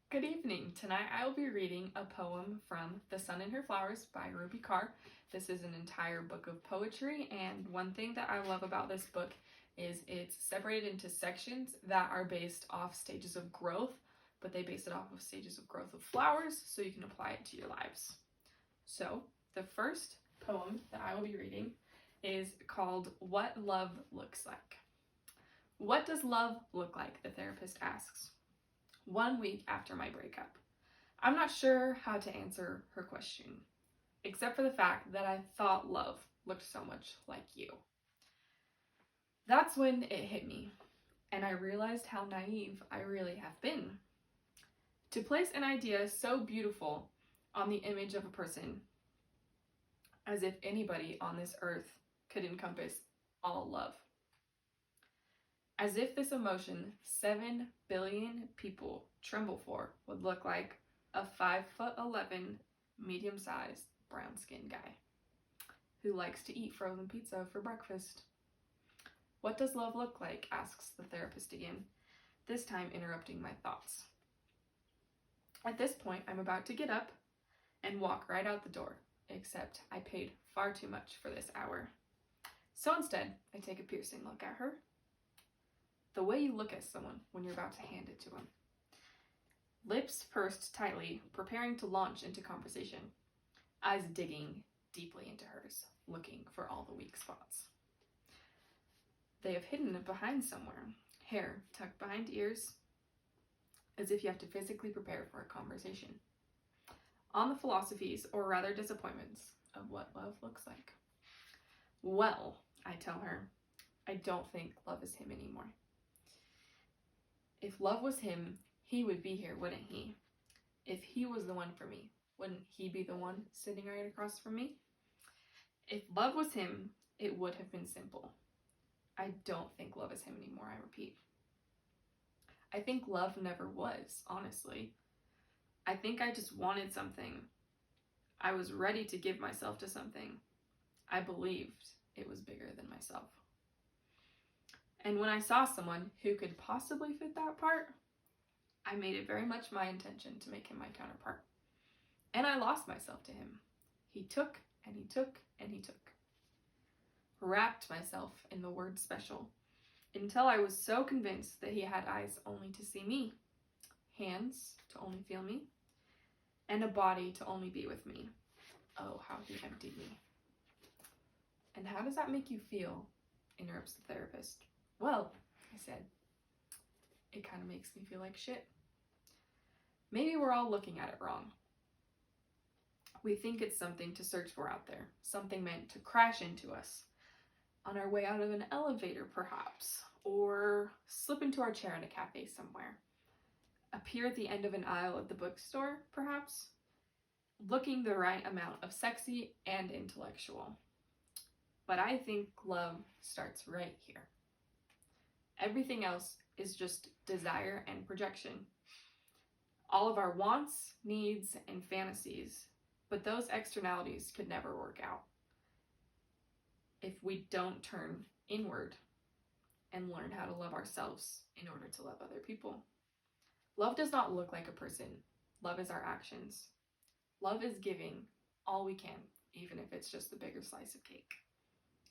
Good evening. Tonight I will be reading a poem from The Sun and Her Flowers by Ruby Carr. This is an entire book of poetry, and one thing that I love about this book is it's separated into sections that are based off stages of growth, but they base it off of stages of growth of flowers so you can apply it to your lives. So, the first poem that I will be reading is called What Love Looks Like. What does love look like? The therapist asks. 1 week after my breakup. I'm not sure how to answer her question, except for the fact that I thought love looked so much like you. That's when it hit me, and I realized how naive I really have been. To place an idea so beautiful on the image of a person, as if anybody on this earth could encompass all love. As if this emotion 7 billion people tremble for would look like a 5'11", medium-sized, brown-skinned guy who likes to eat frozen pizza for breakfast. What does love look like? Asks the therapist again, this time interrupting my thoughts. At this point, I'm about to get up and walk right out the door, except I paid far too much for this hour. So instead, I take a piercing look at her. The way you look at someone when you're about to hand it to them. Lips pursed tightly, preparing to launch into conversation. Eyes digging deeply into hers, looking for all the weak spots. They have hidden it behind somewhere. Hair tucked behind ears, as if you have to physically prepare for a conversation. On the philosophies, or rather disappointments, of what love looks like. Well, I tell her, I don't think love is him anymore. If love was him, he would be here, wouldn't he? If he was the one for me, wouldn't he be the one sitting right across from me? If love was him, it would have been simple. I don't think love is him anymore, I repeat. I think love never was, honestly. I think I just wanted something. I was ready to give myself to something. I believed it was bigger than myself. And when I saw someone who could possibly fit that part, I made it very much my intention to make him my counterpart. And I lost myself to him. He took, and he took, and he took. Wrapped myself in the word special, until I was so convinced that he had eyes only to see me, hands to only feel me, and a body to only be with me. Oh, how he emptied me. And how does that make you feel? Interrupts the therapist. Well, I said, it kind of makes me feel like shit. Maybe we're all looking at it wrong. We think it's something to search for out there, something meant to crash into us, on our way out of an elevator perhaps, or slip into our chair in a cafe somewhere, appear at the end of an aisle at the bookstore perhaps, looking the right amount of sexy and intellectual. But I think love starts right here. Everything else is just desire and projection. All of our wants, needs, and fantasies, but those externalities could never work out if we don't turn inward and learn how to love ourselves in order to love other people. Love does not look like a person. Love is our actions. Love is giving all we can, even if it's just the bigger slice of cake.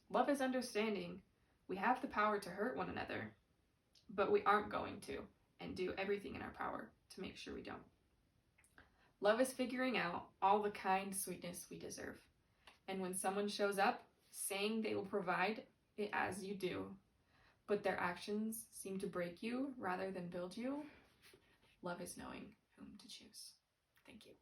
Love is understanding we have the power to hurt one another, but we aren't going to, and do everything in our power to make sure we don't. Love is figuring out all the kind sweetness we deserve. And when someone shows up, saying they will provide it as you do, but their actions seem to break you rather than build you, love is knowing whom to choose. Thank you.